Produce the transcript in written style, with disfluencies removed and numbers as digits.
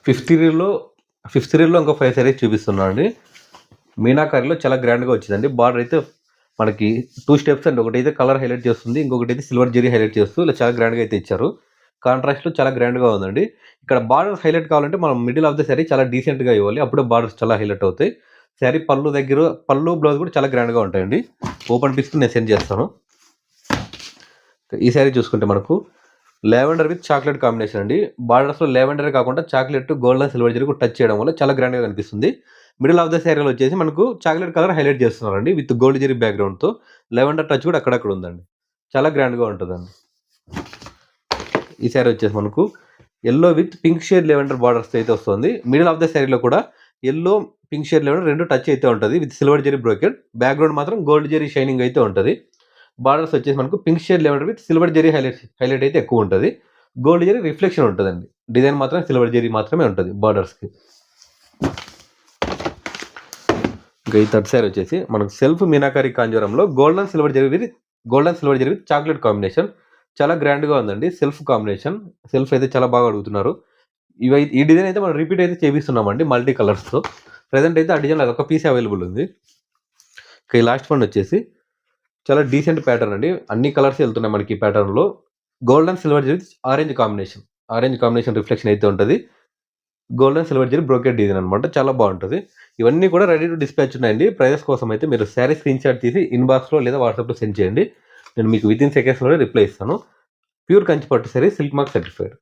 Fifth రీల్లో ఇంకో 5 సారీస్ చూపిస్తున్నా అండి. మీనాకారిలో చాలా గ్రాండ్గా వచ్చిందండి. బార్డర్ అయితే మనకి 2 స్టెప్స్ అండి. ఒకటైతే కలర్ హైలైట్ చేస్తుంది, ఇంకొకటి అయితే సిల్వర్ జరీ హైలైట్ చేస్తూ ఇలా చాలా గ్రాండ్గా అయితే ఇచ్చారు. కాంట్రాస్ట్లో చాలా గ్రాండ్గా ఉందండి. ఇక్కడ బార్డర్స్ హైలైట్ కావాలంటే మనం మిడిల్ ఆఫ్ ద శారీ చాలా డీసెంట్గా ఇవ్వాలి, అప్పుడే బార్డర్స్ చాలా హైలైట్ అవుతాయి. శారీ పళ్ళు బ్లౌజ్ కూడా చాలా గ్రాండ్గా ఉంటాయండి. ఓపెన్ పిక్స్ నేను సెండ్ చేస్తాను. ఈ శారీ చూసుకుంటే మనకు లావెండర్ విత్ చాక్లెట్ కాంబినేషన్ అండి. బార్డర్స్లో లావెండర్ కాకుండా chocolate, gold and silver zari touch చేయడం వల్ల చాలా గ్రాండ్గా కనిపిస్తుంది. మిడిల్ ఆఫ్ ద శారీలో వచ్చేసి మనకు చాక్లెట్ కలర్ హైలైట్ చేస్తున్నారండి విత్ గోల్డ్ జరీ బ్యాక్గ్రౌండ్తో. లావెండర్ టచ్ కూడా అక్కడక్కడ ఉందండి, చాలా గ్రాండ్గా ఉంటుందండి. ఈ శారీ వచ్చేసి మనకు yellow with pink shade lavender borders అయితే వస్తుంది. మిడిల్ ఆఫ్ ద శారీలో కూడా ఎల్లో, పింక్ షేడ్ లెవెండర్ రెండు టచ్ అయితే ఉంటుంది with silver zari brocade. Background మాత్రం గోల్డ్ జరీ షైనింగ్ అయితే ఉంటుంది. బార్డర్స్ వచ్చేసి మనకు pink shade lavender with silver zari highlight అయితే ఎక్కువ ఉంటుంది. గోల్డ్ జరీ రిఫ్లెక్షన్ ఉంటుందండి. డిజైన్ మాత్రం సిల్వర్ జరీ మాత్రమే ఉంటుంది బార్డర్స్కి. ఇంకా ఈ థర్డ్ శారీ వచ్చేసి మనకు self meenakari కాంజూరంలో gold and silver zari with chocolate combination. చాలా గ్రాండ్గా ఉందండి సెల్ఫ్ కాంబినేషన్. సెల్ఫ్ అయితే చాలా బాగా అడుగుతున్నారు. ఈ డిజైన్ అయితే మనం రిపీట్ అయితే చేపిస్తున్నామండి మల్టీ కలర్స్తో. ప్రజెంట్ అయితే ఆ డిజైన్ అదొక పీస్ అవైలబుల్ ఉంది. ఇంకా ఈ లాస్ట్ వన్ వచ్చేసి చాలా డీసెంట్ ప్యాటర్న్ అండి. అన్ని కలర్స్ వెళ్తున్నాయి మనకి ఈ ప్యాటర్న్లో. Gold and silver zari orange combination reflection అయితే ఉంటుంది. Gold and silver zari brocade design అనమాట, చాలా బాగుంటుంది. ఇవన్నీ కూడా రెడీ టు డిస్పాచ్ ఉన్నాయండి. ప్రైజెస్ కోసం అయితే మీరు శారీ స్క్రీన్ షాట్ తీసి ఇన్బాక్స్లో లేదా వాట్సాప్లో సెండ్ చేయండి. నేను మీకు విత్ ఇన్ సెకండ్స్లోనే రిప్లై ఇస్తాను. ప్యూర్ కంచి పట్టు శారీ, సిల్క్ మార్క్ సర్టిఫైడ్.